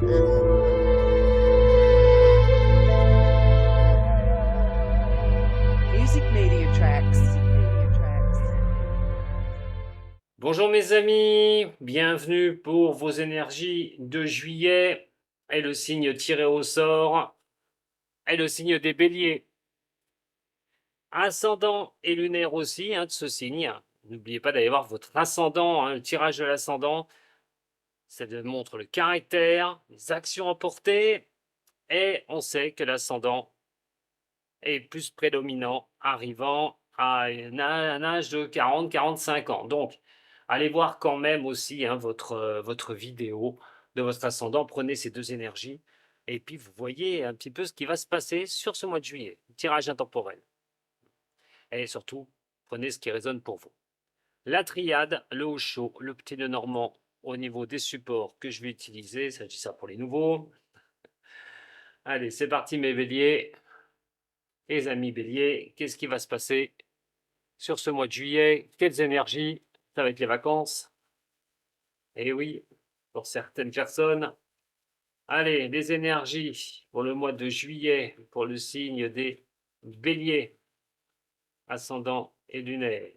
Music Media Tracks. Bonjour mes amis, bienvenue pour vos énergies de juillet et le signe tiré au sort est le signe des béliers. Ascendant et lunaire aussi de ce signe. N'oubliez pas d'aller voir votre ascendant, le tirage de l'ascendant. Ça montre le caractère, les actions à porter et on sait que l'ascendant est plus prédominant arrivant à un âge de 40-45 ans. Donc, allez voir quand même aussi votre vidéo de votre ascendant. Prenez ces deux énergies et puis vous voyez un petit peu ce qui va se passer sur ce mois de juillet. Tirage intemporel. Et surtout, prenez ce qui résonne pour vous. La triade, le haut chaud, le petit nœud normand au niveau des supports que je vais utiliser. Ça, je dis ça pour les nouveaux. Allez, c'est parti mes béliers. Les amis béliers, qu'est-ce qui va se passer sur ce mois de juillet? Quelles énergies? Ça va être les vacances. Et oui, pour certaines personnes. Allez, les énergies pour le mois de juillet, pour le signe des béliers, ascendant et lunaire.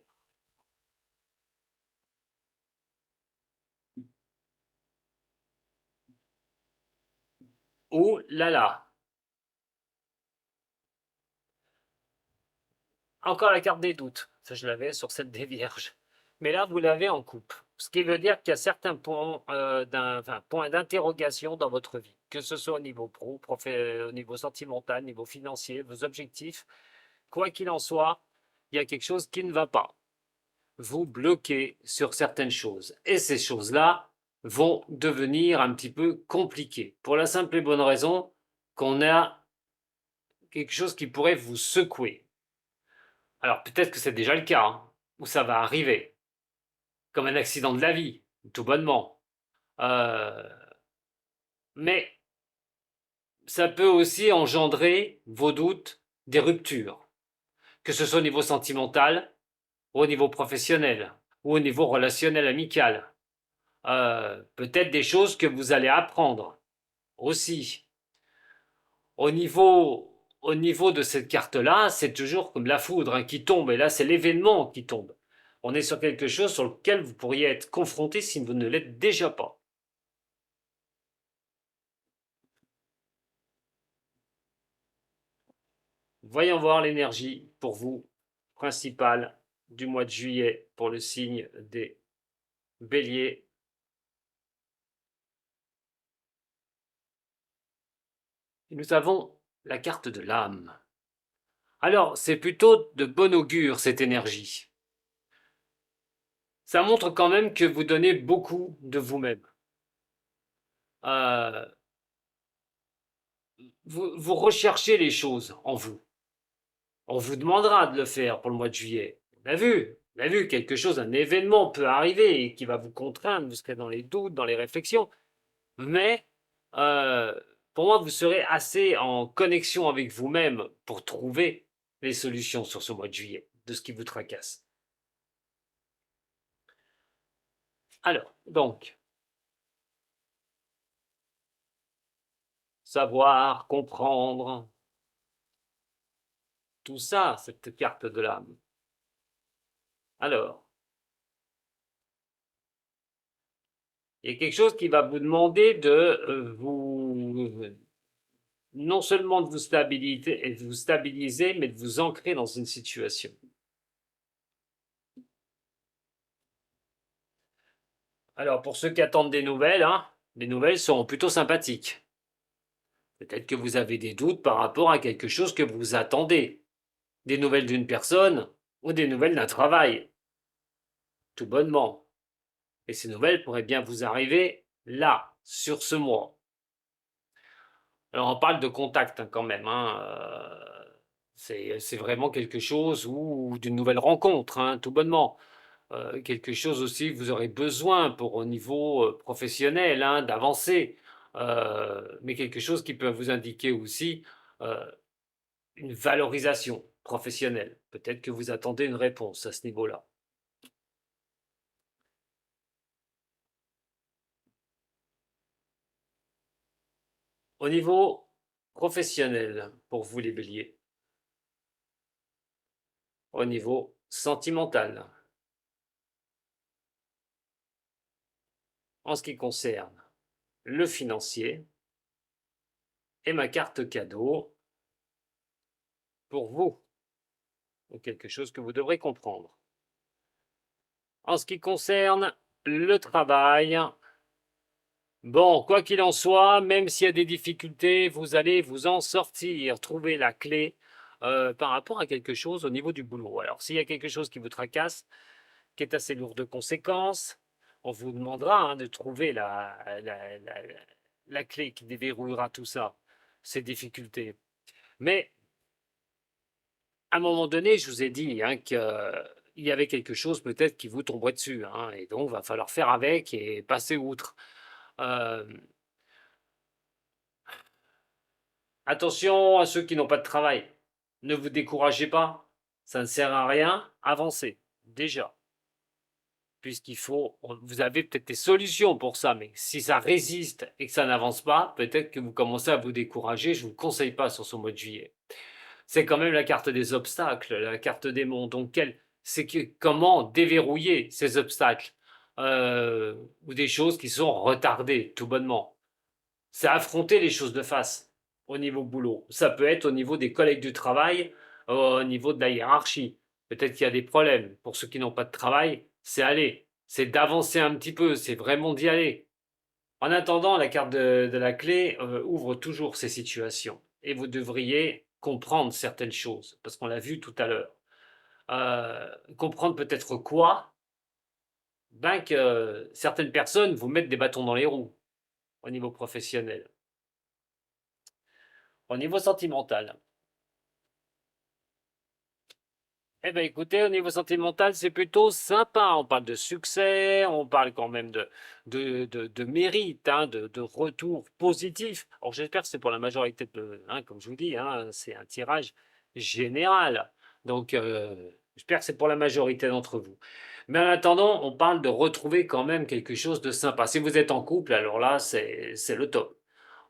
Oh là là! Encore la carte des doutes. Ça, je l'avais sur celle des vierges. Mais là, vous l'avez en coupe. Ce qui veut dire qu'il y a certains points points d'interrogation dans votre vie, que ce soit au niveau pro, au niveau sentimental, au niveau financier, vos objectifs. Quoi qu'il en soit, il y a quelque chose qui ne va pas. Vous bloquez sur certaines choses. Et ces choses-là vont devenir un petit peu compliquées. Pour la simple et bonne raison qu'on a quelque chose qui pourrait vous secouer. Alors peut-être que c'est déjà le cas, ou ça va arriver, comme un accident de la vie, tout bonnement. Mais ça peut aussi engendrer vos doutes, des ruptures, que ce soit au niveau sentimental, ou au niveau professionnel, ou au niveau relationnel amical. Peut-être des choses que vous allez apprendre aussi. Au niveau de cette carte-là, c'est toujours comme la foudre qui tombe, et là c'est l'événement qui tombe. On est sur quelque chose sur lequel vous pourriez être confronté si vous ne l'êtes déjà pas. Voyons voir l'énergie pour vous principale du mois de juillet pour le signe des béliers. Et nous avons la carte de l'âme. Alors, c'est plutôt de bon augure cette énergie. Ça montre quand même que vous donnez beaucoup de vous-même. Euh, vous recherchez les choses en vous. On vous demandera de le faire pour le mois de juillet. On a vu, quelque chose, un événement peut arriver et qui va vous contraindre, vous serez dans les doutes, dans les réflexions. Mais pour moi, vous serez assez en connexion avec vous-même pour trouver les solutions sur ce mois de juillet, de ce qui vous tracasse. Alors, donc, savoir, comprendre, tout ça, cette carte de l'âme. Alors, il y a quelque chose qui va vous demander de non seulement de vous stabiliser, mais de vous ancrer dans une situation. Alors, pour ceux qui attendent des nouvelles, les nouvelles seront plutôt sympathiques. Peut-être que vous avez des doutes par rapport à quelque chose que vous attendez. Des nouvelles d'une personne ou des nouvelles d'un travail. Tout bonnement. Et ces nouvelles pourraient bien vous arriver là, sur ce mois. Alors on parle de contact quand même. C'est vraiment quelque chose ou d'une nouvelle rencontre, tout bonnement. Quelque chose aussi que vous aurez besoin pour au niveau professionnel, d'avancer. Mais quelque chose qui peut vous indiquer aussi une valorisation professionnelle. Peut-être que vous attendez une réponse à ce niveau-là. Au niveau professionnel, pour vous les béliers. Au niveau sentimental. En ce qui concerne le financier et ma carte cadeau pour vous, ou quelque chose que vous devrez comprendre. En ce qui concerne le travail, bon, quoi qu'il en soit, même s'il y a des difficultés, vous allez vous en sortir, trouver la clé par rapport à quelque chose au niveau du boulot. Alors, s'il y a quelque chose qui vous tracasse, qui est assez lourd de conséquences, on vous demandera de trouver la clé qui déverrouillera tout ça, ces difficultés. Mais à un moment donné, je vous ai dit qu'il y avait quelque chose peut-être qui vous tomberait dessus, et donc il va falloir faire avec et passer outre. Euh, Attention à ceux qui n'ont pas de travail. Ne vous découragez pas, ça ne sert à rien, avancez, déjà. Puisqu'il faut, vous avez peut-être des solutions pour ça, mais si ça résiste et que ça n'avance pas, peut-être que vous commencez à vous décourager, je ne vous conseille pas sur ce mois de juillet. C'est quand même la carte des obstacles, la carte des monts. Donc, comment déverrouiller ces obstacles ou des choses qui sont retardées, tout bonnement. C'est affronter les choses de face au niveau boulot. Ça peut être au niveau des collègues du travail, au niveau de la hiérarchie. Peut-être qu'il y a des problèmes. Pour ceux qui n'ont pas de travail, c'est aller. C'est d'avancer un petit peu, c'est vraiment d'y aller. En attendant, la carte de la clé ouvre toujours ces situations. Et vous devriez comprendre certaines choses, parce qu'on l'a vu tout à l'heure. Comprendre peut-être quoi? Ben que certaines personnes vous mettent des bâtons dans les roues au niveau professionnel. Au niveau sentimental, eh bien, écoutez, au niveau sentimental, c'est plutôt sympa. On parle de succès, on parle quand même de mérite, de retour positif. Alors, j'espère que c'est pour la majorité comme je vous dis, c'est un tirage général. Donc, j'espère que c'est pour la majorité d'entre vous. Mais en attendant, on parle de retrouver quand même quelque chose de sympa. Si vous êtes en couple, alors là, c'est le top.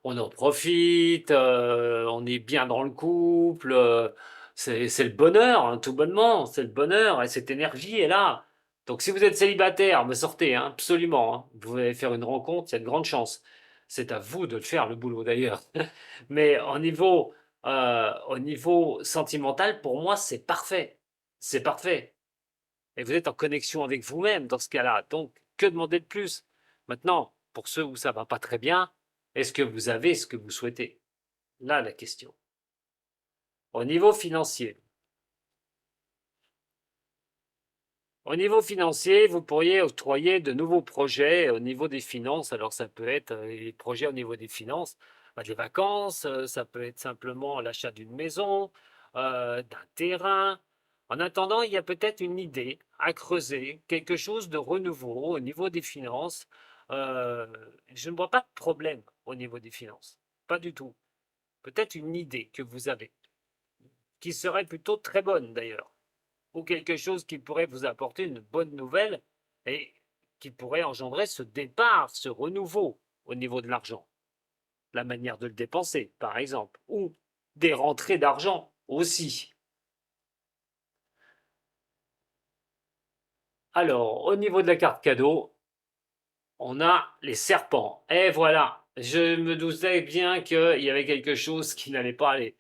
On en profite, on est bien dans le couple, c'est le bonheur, tout bonnement, c'est le bonheur, et cette énergie est là. Donc si vous êtes célibataire, me sortez, absolument, vous allez faire une rencontre, il y a de grandes chances. C'est à vous de le faire, le boulot d'ailleurs. Mais au niveau sentimental, pour moi, c'est parfait. C'est parfait. Et vous êtes en connexion avec vous-même dans ce cas-là. Donc, que demander de plus? Maintenant, pour ceux où ça va pas très bien, est-ce que vous avez ce que vous souhaitez? Là, la question. Au niveau financier. Au niveau financier, vous pourriez octroyer de nouveaux projets au niveau des finances. Alors, ça peut être les projets au niveau des finances, des vacances, ça peut être simplement l'achat d'une maison, d'un terrain. En attendant, il y a peut-être une idée à creuser, quelque chose de renouveau au niveau des finances. Euh, je ne vois pas de problème au niveau des finances, pas du tout. Peut-être une idée que vous avez, qui serait plutôt très bonne d'ailleurs, ou quelque chose qui pourrait vous apporter une bonne nouvelle et qui pourrait engendrer ce départ, ce renouveau au niveau de l'argent. La manière de le dépenser, par exemple, ou des rentrées d'argent aussi. Alors, au niveau de la carte cadeau, on a les serpents. Et voilà, je me doutais bien qu'il y avait quelque chose qui n'allait pas aller.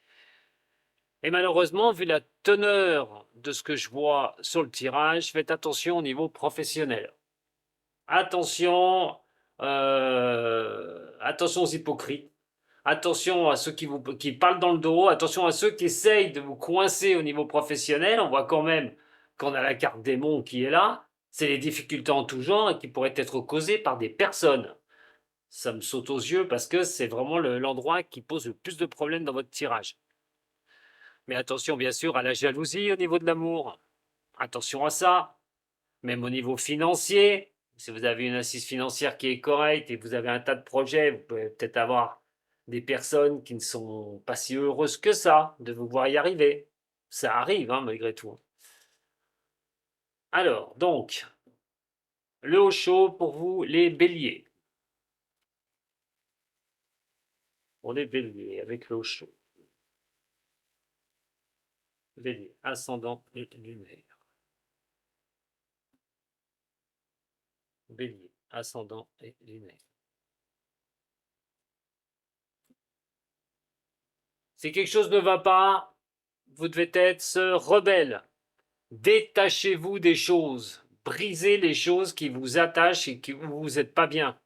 Et malheureusement, vu la teneur de ce que je vois sur le tirage, faites attention au niveau professionnel. Attention, attention aux hypocrites. Attention à ceux qui parlent dans le dos. Attention à ceux qui essayent de vous coincer au niveau professionnel. On voit quand même qu'on a la carte démon qui est là. C'est les difficultés en tout genre et qui pourraient être causées par des personnes. Ça me saute aux yeux parce que c'est vraiment l'endroit qui pose le plus de problèmes dans votre tirage. Mais attention bien sûr à la jalousie au niveau de l'amour. Attention à ça. Même au niveau financier, si vous avez une assise financière qui est correcte et que vous avez un tas de projets, vous pouvez peut-être avoir des personnes qui ne sont pas si heureuses que ça de vous voir y arriver. Ça arrive, malgré tout. Alors, donc, le haut chaud pour vous, les béliers. On est bélier avec l'eau chaude. Bélier, ascendant et lunaire. Bélier, ascendant et lunaire. Si quelque chose ne va pas, vous devez être ce rebelle. Détachez-vous des choses. Brisez les choses qui vous attachent et où vous n'êtes pas bien.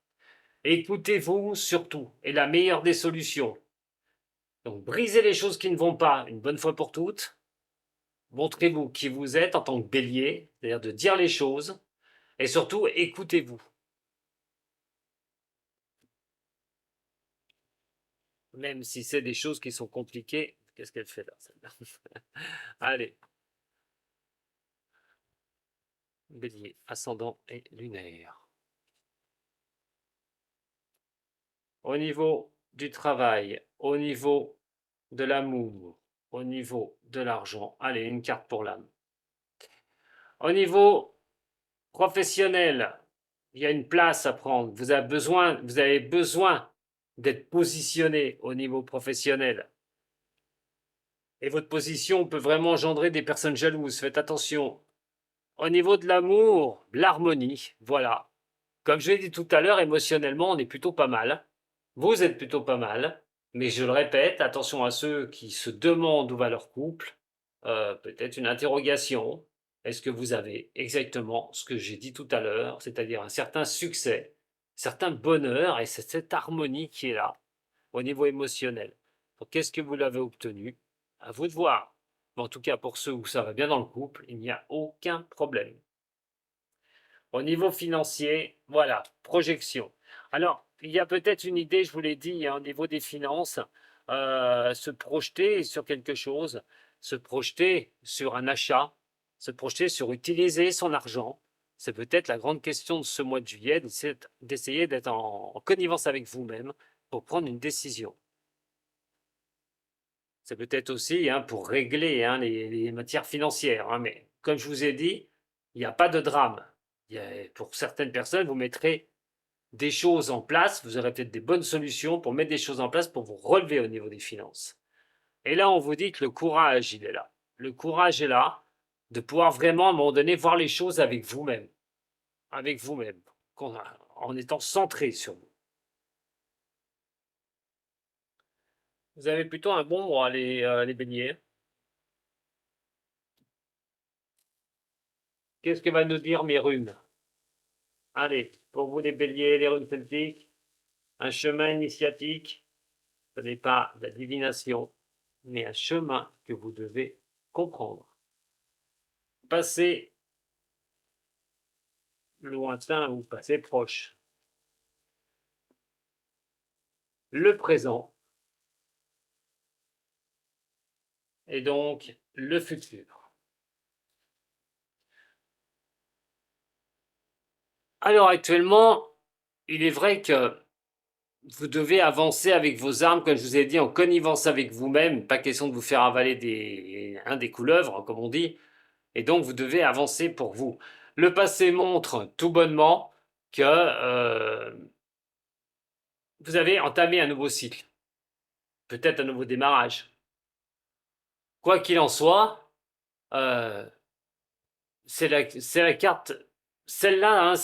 Écoutez-vous surtout, est la meilleure des solutions. Donc brisez les choses qui ne vont pas une bonne fois pour toutes. Montrez-vous qui vous êtes en tant que bélier, c'est-à-dire de dire les choses. Et surtout, écoutez-vous. Même si c'est des choses qui sont compliquées. Qu'est-ce qu'elle fait là, celle-là? Allez. Bélier, ascendant et lunaire. Au niveau du travail, au niveau de l'amour, au niveau de l'argent. Allez, une carte pour l'âme. Au niveau professionnel, il y a une place à prendre. Vous avez besoin d'être positionné au niveau professionnel. Et votre position peut vraiment engendrer des personnes jalouses. Faites attention. Au niveau de l'amour, l'harmonie, voilà. Comme je l'ai dit tout à l'heure, émotionnellement, on est plutôt pas mal. Vous êtes plutôt pas mal. Mais je le répète, attention à ceux qui se demandent où va leur couple. Peut-être une interrogation. Est-ce que vous avez exactement ce que j'ai dit tout à l'heure, c'est-à-dire un certain succès, un certain bonheur, et c'est cette harmonie qui est là, au niveau émotionnel. Donc, qu'est-ce que vous l'avez obtenu? À vous de voir. Mais en tout cas, pour ceux où ça va bien dans le couple, il n'y a aucun problème. Au niveau financier, voilà, projection. Alors, il y a peut-être une idée, je vous l'ai dit, au niveau des finances, se projeter sur quelque chose, se projeter sur un achat, se projeter sur utiliser son argent. C'est peut-être la grande question de ce mois de juillet, d'essayer d'être en connivence avec vous-même pour prendre une décision. C'est peut-être aussi pour régler les matières financières. Mais comme je vous ai dit, il n'y a pas de drame. Pour certaines personnes, vous mettrez des choses en place, vous aurez peut-être des bonnes solutions pour mettre des choses en place pour vous relever au niveau des finances. Et là, on vous dit que le courage, il est là. Le courage est là de pouvoir vraiment, à un moment donné, voir les choses avec vous-même. Avec vous-même. En étant centré sur vous. Vous avez plutôt un bon mois, les béliers. Qu'est-ce que va nous dire mes runes? Allez, pour vous les béliers, les runes celtiques, un chemin initiatique, ce n'est pas la divination, mais un chemin que vous devez comprendre. Passé lointain ou passé proche. Le présent et donc le futur. Alors actuellement, il est vrai que vous devez avancer avec vos armes, comme je vous ai dit, en connivence avec vous-même. Pas question de vous faire avaler des couleuvres, comme on dit. Et donc, vous devez avancer pour vous. Le passé montre tout bonnement que vous avez entamé un nouveau cycle. Peut-être un nouveau démarrage. Quoi qu'il en soit, c'est la carte. Celle-là,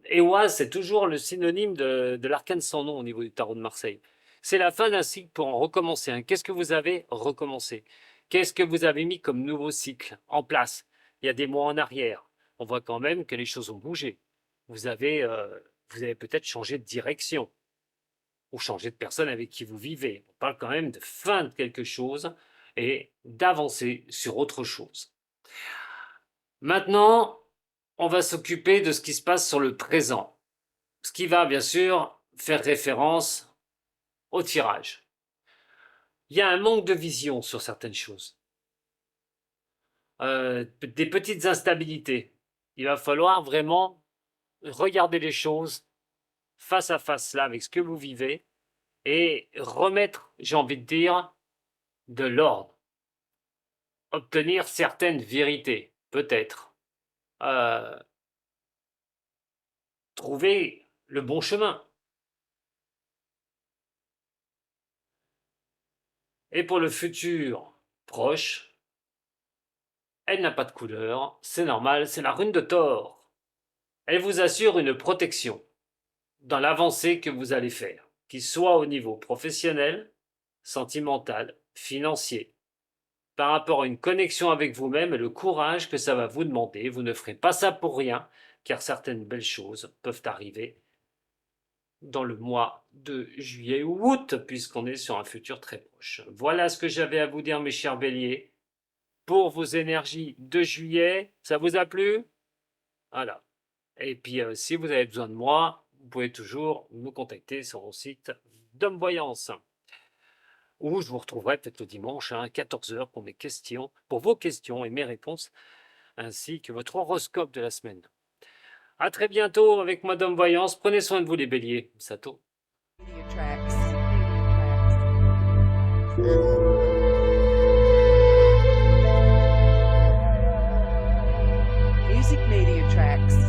Ewa, c'est toujours le synonyme de l'arcane sans nom au niveau du tarot de Marseille. C'est la fin d'un cycle pour en recommencer. Qu'est-ce que vous avez recommencé? Qu'est-ce que vous avez mis comme nouveau cycle en place? Il y a des mois en arrière. On voit quand même que les choses ont bougé. Vous avez peut-être changé de direction ou changé de personne avec qui vous vivez. On parle quand même de fin de quelque chose et d'avancer sur autre chose. Maintenant, on va s'occuper de ce qui se passe sur le présent. Ce qui va bien sûr faire référence au tirage. Il y a un manque de vision sur certaines choses. Des petites instabilités. Il va falloir vraiment regarder les choses face à face là avec ce que vous vivez et remettre, j'ai envie de dire, de l'ordre. Obtenir certaines vérités, peut-être. Trouver le bon chemin. Et pour le futur proche, elle n'a pas de couleur, c'est normal, c'est la rune de Thor. Elle vous assure une protection dans l'avancée que vous allez faire, qu'il soit au niveau professionnel, sentimental, financier, par rapport à une connexion avec vous-même et le courage que ça va vous demander. Vous ne ferez pas ça pour rien, car certaines belles choses peuvent arriver dans le mois de juillet ou août, puisqu'on est sur un futur très proche. Voilà ce que j'avais à vous dire, mes chers béliers, pour vos énergies de juillet. Ça vous a plu? Voilà. Et puis, si vous avez besoin de moi, vous pouvez toujours me contacter sur mon site d'Homme Voyance. Où je vous retrouverai peut-être le dimanche à 14h pour mes questions, pour vos questions et mes réponses, ainsi que votre horoscope de la semaine. À très bientôt avec Madame Voyance. Prenez soin de vous les béliers. Sato. Media Tracks. Music Media Tracks.